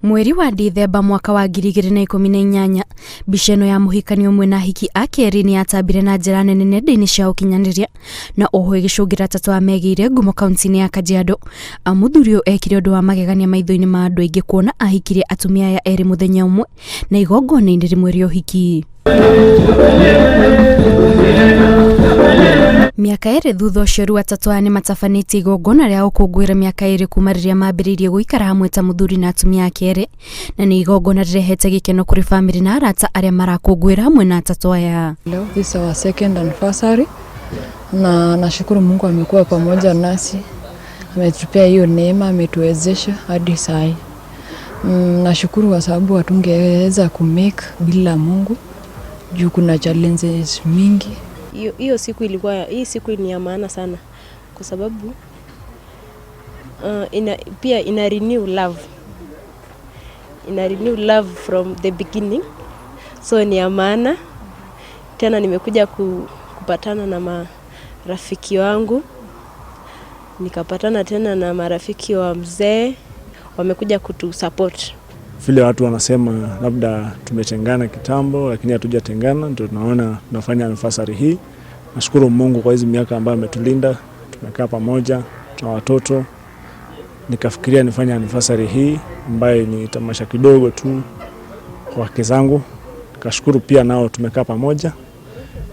Mweri wa Dithemba mwaka wa 2018, mbica ĩno ya mũhikanio ũmwe na ahiki a kerĩ nĩ yatambire na njĩra nene nenda-inĩ cia ũkinyanĩria na oho ĩgĩcũngĩra atatu megĩire ngumo kaunti-inĩ ya Kajiado. Mũthuri ũyũ ekire ũndũ wa magegania maitho-inĩ ma andũ aingĩ kuona ahikirie atumia aya erĩ mũthenya ũmwe na igongona-inĩ rĩmwe rĩa ũhiki. Mĩaka ĩrĩ thutha ũcio rĩu atatu aya nĩ matabanĩtie igongona rĩa gũkũngũĩra mĩaka ĩrĩ kuma rĩrĩa mambĩrĩirie gũikara hamwe ta mũthuri na atumia a kerĩ, na nĩ igongona rĩrehete gĩkeno kũrĩ bamĩrĩ na arata arĩa marakũngũĩra hamwe na atatu aya. Leo this is our second anniversary na nashukuru Mungu amekuwa pamoja nasi, ametupea hiyo neema, ametuwezesha hadi sasa. Nashukuru kwa sababu hatungeweza kumake bila Mungu juu kuna challenges mingi. Hii siku ni ya maana sana kwa sababu pia ina renew love. Ina renew love from the beginning. So ni ya maana. Tena nimekuja kupatana na marafiki wangu. Nikapatana tena na marafiki wa mzee, wamekuja kutusupport. Vile watu wanasema labda tumetengana kitambo, lakini hatujatengana, ndio tunaona tunafanya anniversary hii. Nashukuru Mungu kwa hizo miaka ambayo ametulinda, tumekaa pamoja na watoto. Nikafikiria nifanye anniversary hii ambayo ni tamasha kidogo tu kwa wake zangu. Nikashukuru pia nao tumekaa pamoja.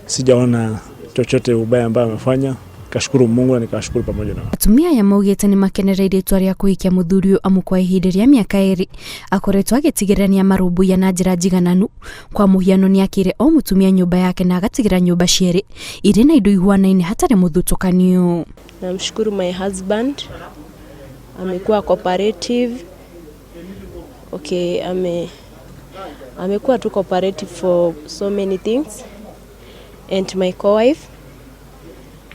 Sijaona chochote ubaya ambayo amefanya. Nikashukuru Mungu na nikashukuru pamoja nao. Atumia aya maugĩte nĩ makenereire itua rĩa kũhikia mũthuri ũyũ amu kwa ihinda rĩa mĩaka ĩrĩ akoretwo agĩtigĩrania marũmbũiya na njĩra njigananu. Kwa mũhiano nĩ akĩire o mũtumia nyũmba yake na agatigĩra nyũmba cierĩ irĩ na indo ihuanaine hatarĩ mũthutũkanio. Namshukuru my husband, amekuwa cooperative. Okay, amekuwa tu cooperative for so many things, and my co-wife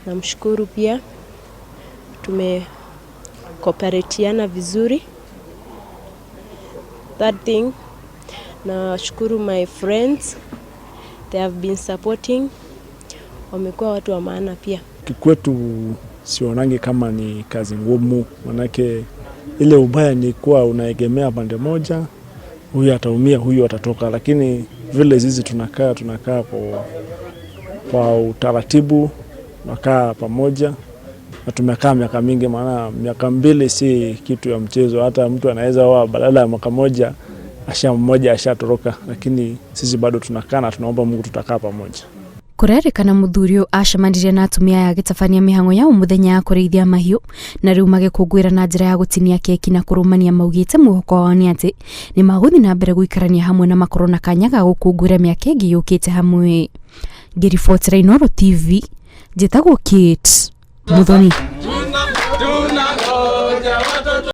namshukuru pia, tumekooperatiana vizuri. Third thing, nashukuru my friends, they have been supporting, wamekuwa watu wa maana pia. Kikwetu sionangi kama ni kazi ngumu, manake ile ubaya ni kuwa unaegemea pande moja, huyu ataumia, huyu atatoka, lakini vile hizi tunakaa kwa utaratibu, tunakaa pamoja na tumekaa miaka mingi, maana miaka 2 si kitu ya mchezo. Hata mtu anaweza wa badala ya mwaka moja mmoja ashatoroka, lakini sisi bado tunakaa na tunaomba Mungu tutakaa pamoja. Kũrerĩkana mũthuri ũyũ acemanirie na atumia aya agĩtabania mĩhang'o ya mũthenya ya kũrĩithia mahiũ na rĩu magĩkũngũĩra na njĩra ya gũtinia keki na kũrũmania. Maugĩte mwĩhoko wao nĩ atĩ nĩ magũthiĩ na mbere gũikarania hamwe na makorwo na kanya ga gũkũngũĩra mĩaka ĩngĩ yũkĩte hamwe. Ngĩribotera Inooro TV, njĩtagwo Kate Mũthoni.